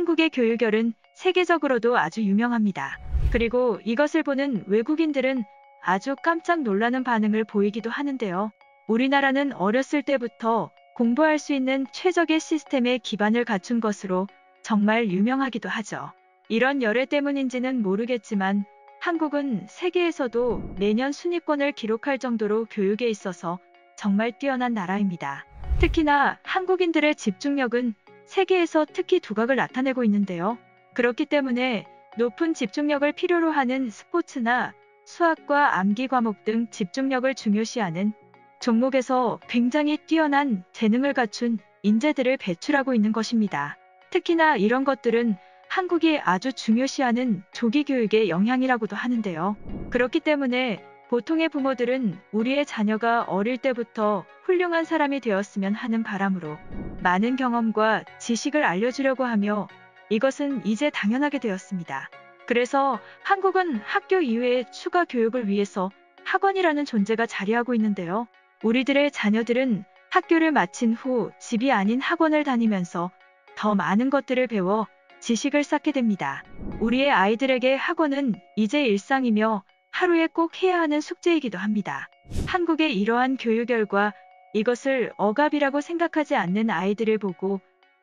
한국의 교육열은 세계적으로도 아주 유명합니다. 그리고 이것을 보는 외국인들은 아주 깜짝 놀라는 반응을 보이기도 하는데요. 우리나라는 어렸을 때부터 공부할 수 있는 최적의 시스템의 기반을 갖춘 것으로 정말 유명하기도 하죠. 이런 열애 때문인지는 모르겠지만 한국은 세계에서도 매년 순위권을 기록할 정도로 교육에 있어서 정말 뛰어난 나라입니다. 특히나 한국인들의 집중력은 세계에서 특히 두각을 나타내고 있는데요. 그렇기 때문에 높은 집중력을 필요로 하는 스포츠나 수학과 암기 과목 등 집중력을 중요시하는 종목에서 굉장히 뛰어난 재능을 갖춘 인재들을 배출하고 있는 것입니다. 특히나 이런 것들은 한국이 아주 중요시하는 조기 교육의 영향이라고도 하는데요. 그렇기 때문에 보통의 부모들은 우리의 자녀가 어릴 때부터 훌륭한 사람이 되었으면 하는 바람으로 많은 경험과 지식을 알려주려고 하며 이것은 이제 당연하게 되었습니다. 그래서 한국은 학교 이외의 추가 교육을 위해서 학원이라는 존재가 자리하고 있는데요. 우리들의 자녀들은 학교를 마친 후 집이 아닌 학원을 다니면서 더 많은 것들을 배워 지식을 쌓게 됩니다. 우리의 아이들에게 학원은 이제 일상이며 하루에 꼭 해야 하는 숙제이기도 합니다. 한국의 이러한 교육열과 이것을 억압이라고 생각하지 않는 아이들을 보고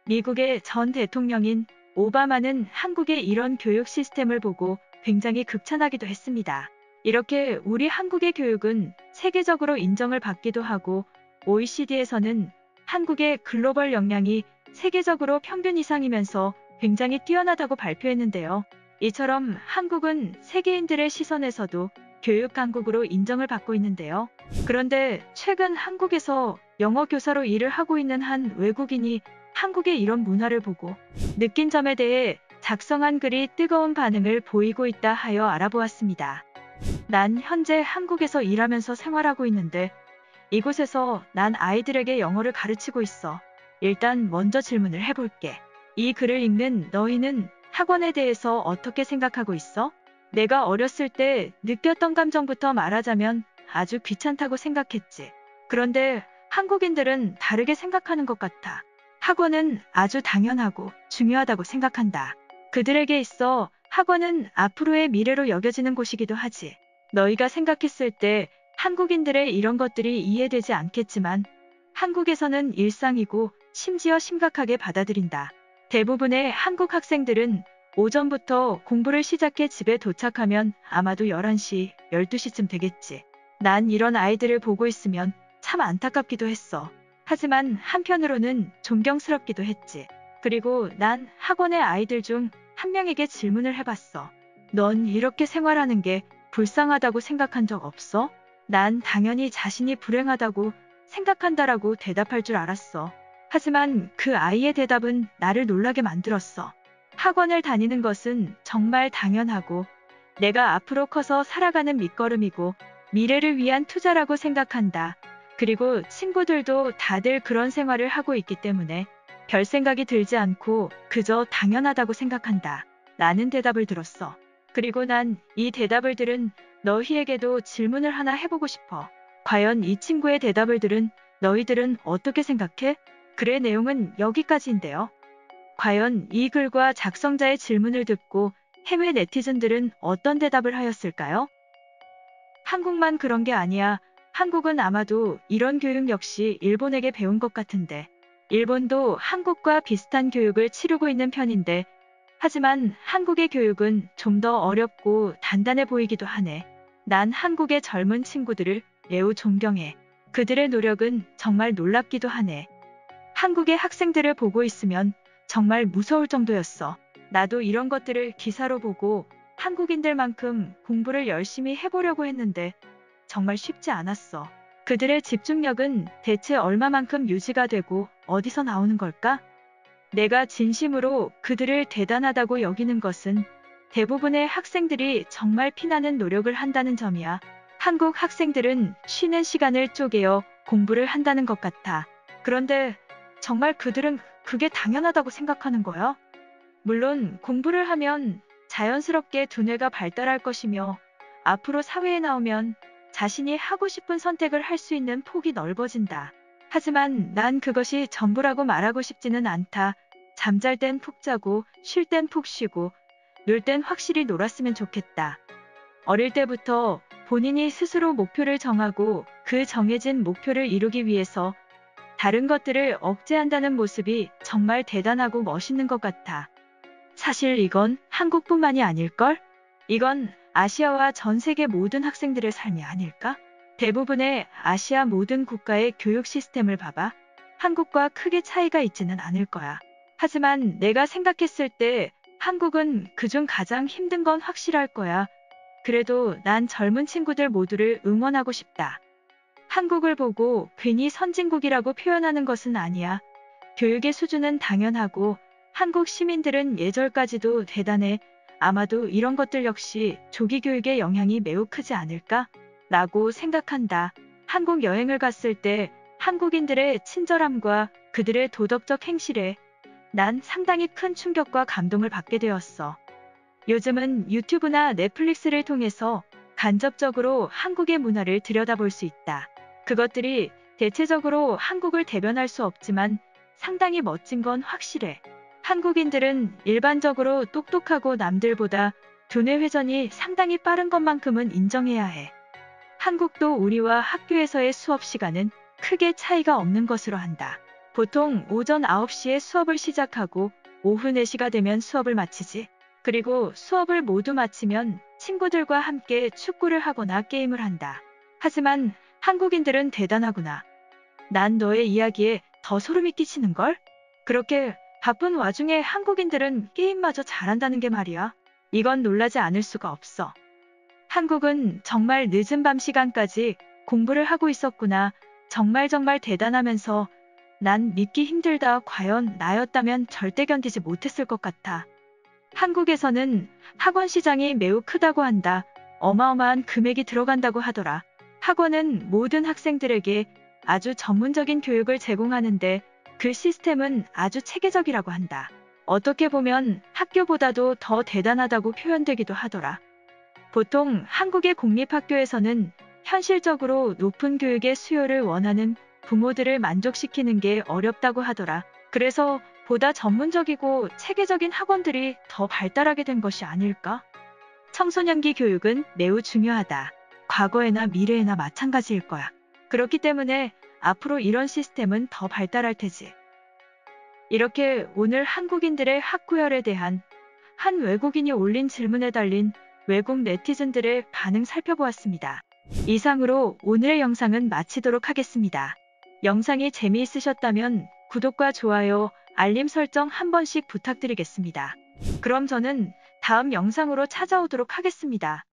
미국의 전 대통령인 오바마는 한국의 이런 교육 시스템을 보고 굉장히 극찬하기도 했습니다. 이렇게 우리 한국의 교육은 세계적으로 인정을 받기도 하고 OECD에서는 한국의 글로벌 역량이 세계적으로 평균 이상이면서 굉장히 뛰어나다고 발표했는데요. 이처럼 한국은 세계인들의 시선에서도 교육 강국으로 인정을 받고 있는데요. 그런데 최근 한국에서 영어 교사로 일을 하고 있는 한 외국인이 한국의 이런 문화를 보고 느낀 점에 대해 작성한 글이 뜨거운 반응을 보이고 있다 하여 알아보았습니다. 난 현재 한국에서 일하면서 생활하고 있는데 이곳에서 난 아이들에게 영어를 가르치고 있어. 일단 먼저 질문을 해볼게. 이 글을 읽는 너희는 학원에 대해서 어떻게 생각하고 있어? 내가 어렸을 때 느꼈던 감정부터 말하자면 아주 귀찮다고 생각했지. 그런데 한국인들은 다르게 생각하는 것 같아. 학원은 아주 당연하고 중요하다고 생각한다. 그들에게 있어 학원은 앞으로의 미래로 여겨지는 곳이기도 하지. 너희가 생각했을 때 한국인들의 이런 것들이 이해되지 않겠지만 한국에서는 일상이고 심지어 심각하게 받아들인다. 대부분의 한국 학생들은 오전부터 공부를 시작해 집에 도착하면 아마도 11시, 12시쯤 되겠지. 난 이런 아이들을 보고 있으면 참 안타깝기도 했어. 하지만 한편으로는 존경스럽기도 했지. 그리고 난 학원의 아이들 중 한 명에게 질문을 해봤어. 넌 이렇게 생활하는 게 불쌍하다고 생각한 적 없어? 난 당연히 자신이 불행하다고 생각한다라고 대답할 줄 알았어. 하지만 그 아이의 대답은 나를 놀라게 만들었어. 학원을 다니는 것은 정말 당연하고 내가 앞으로 커서 살아가는 밑거름이고 미래를 위한 투자라고 생각한다. 그리고 친구들도 다들 그런 생활을 하고 있기 때문에 별 생각이 들지 않고 그저 당연하다고 생각한다. 라는 대답을 들었어. 그리고 난 이 대답을 들은 너희에게도 질문을 하나 해보고 싶어. 과연 이 친구의 대답을 들은 너희들은 어떻게 생각해? 글의 내용은 여기까지인데요. 과연 이 글과 작성자의 질문을 듣고 해외 네티즌들은 어떤 대답을 하였을까요? 한국만 그런 게 아니야. 한국은 아마도 이런 교육 역시 일본에게 배운 것 같은데. 일본도 한국과 비슷한 교육을 치르고 있는 편인데 하지만 한국의 교육은 좀 더 어렵고 단단해 보이기도 하네. 난 한국의 젊은 친구들을 매우 존경해. 그들의 노력은 정말 놀랍기도 하네. 한국의 학생들을 보고 있으면 정말 무서울 정도였어. 나도 이런 것들을 기사로 보고 한국인들만큼 공부를 열심히 해보려고 했는데 정말 쉽지 않았어. 그들의 집중력은 대체 얼마만큼 유지가 되고 어디서 나오는 걸까? 내가 진심으로 그들을 대단하다고 여기는 것은 대부분의 학생들이 정말 피나는 노력을 한다는 점이야. 한국 학생들은 쉬는 시간을 쪼개어 공부를 한다는 것 같아. 그런데 정말 그들은 그게 당연하다고 생각하는 거야? 물론 공부를 하면 자연스럽게 두뇌가 발달할 것이며 앞으로 사회에 나오면 자신이 하고 싶은 선택을 할 수 있는 폭이 넓어진다. 하지만 난 그것이 전부라고 말하고 싶지는 않다. 잠잘 땐 푹 자고 쉴 땐 푹 쉬고 놀 땐 확실히 놀았으면 좋겠다. 어릴 때부터 본인이 스스로 목표를 정하고 그 정해진 목표를 이루기 위해서 다른 것들을 억제한다는 모습이 정말 대단하고 멋있는 것 같아. 사실 이건 한국뿐만이 아닐걸? 이건 아시아와 전 세계 모든 학생들의 삶이 아닐까? 대부분의 아시아 모든 국가의 교육 시스템을 봐봐. 한국과 크게 차이가 있지는 않을 거야. 하지만 내가 생각했을 때 한국은 그중 가장 힘든 건 확실할 거야. 그래도 난 젊은 친구들 모두를 응원하고 싶다. 한국을 보고 괜히 선진국이라고 표현하는 것은 아니야. 교육의 수준은 당연하고 한국 시민들은 예절까지도 대단해. 아마도 이런 것들 역시 조기 교육의 영향이 매우 크지 않을까? 라고 생각한다. 한국 여행을 갔을 때 한국인들의 친절함과 그들의 도덕적 행실에 난 상당히 큰 충격과 감동을 받게 되었어. 요즘은 유튜브나 넷플릭스를 통해서 간접적으로 한국의 문화를 들여다볼 수 있다. 그것들이 대체적으로 한국을 대변할 수 없지만 상당히 멋진 건 확실해. 한국인들은 일반적으로 똑똑하고 남들보다 두뇌 회전이 상당히 빠른 것만큼은 인정해야 해. 한국도 우리와 학교에서의 수업 시간은 크게 차이가 없는 것으로 한다. 보통 오전 9시에 수업을 시작하고 오후 4시가 되면 수업을 마치지. 그리고 수업을 모두 마치면 친구들과 함께 축구를 하거나 게임을 한다. 하지만 한국인들은 대단하구나. 난 너의 이야기에 더 소름이 끼치는걸? 그렇게 바쁜 와중에 한국인들은 게임마저 잘한다는 게 말이야. 이건 놀라지 않을 수가 없어. 한국은 정말 늦은 밤 시간까지 공부를 하고 있었구나. 정말 대단하면서 난 믿기 힘들다. 과연 나였다면 절대 견디지 못했을 것 같아. 한국에서는 학원 시장이 매우 크다고 한다. 어마어마한 금액이 들어간다고 하더라. 학원은 모든 학생들에게 아주 전문적인 교육을 제공하는데 그 시스템은 아주 체계적이라고 한다. 어떻게 보면 학교보다도 더 대단하다고 표현되기도 하더라. 보통 한국의 공립학교에서는 현실적으로 높은 교육의 수요를 원하는 부모들을 만족시키는 게 어렵다고 하더라. 그래서 보다 전문적이고 체계적인 학원들이 더 발달하게 된 것이 아닐까? 청소년기 교육은 매우 중요하다. 과거에나 미래에나 마찬가지일 거야. 그렇기 때문에 앞으로 이런 시스템은 더 발달할 테지. 이렇게 오늘 한국인들의 학구열에 대한 한 외국인이 올린 질문에 달린 외국 네티즌들의 반응 살펴보았습니다. 이상으로 오늘의 영상은 마치도록 하겠습니다. 영상이 재미있으셨다면 구독과 좋아요, 알림 설정 한 번씩 부탁드리겠습니다. 그럼 저는 다음 영상으로 찾아오도록 하겠습니다.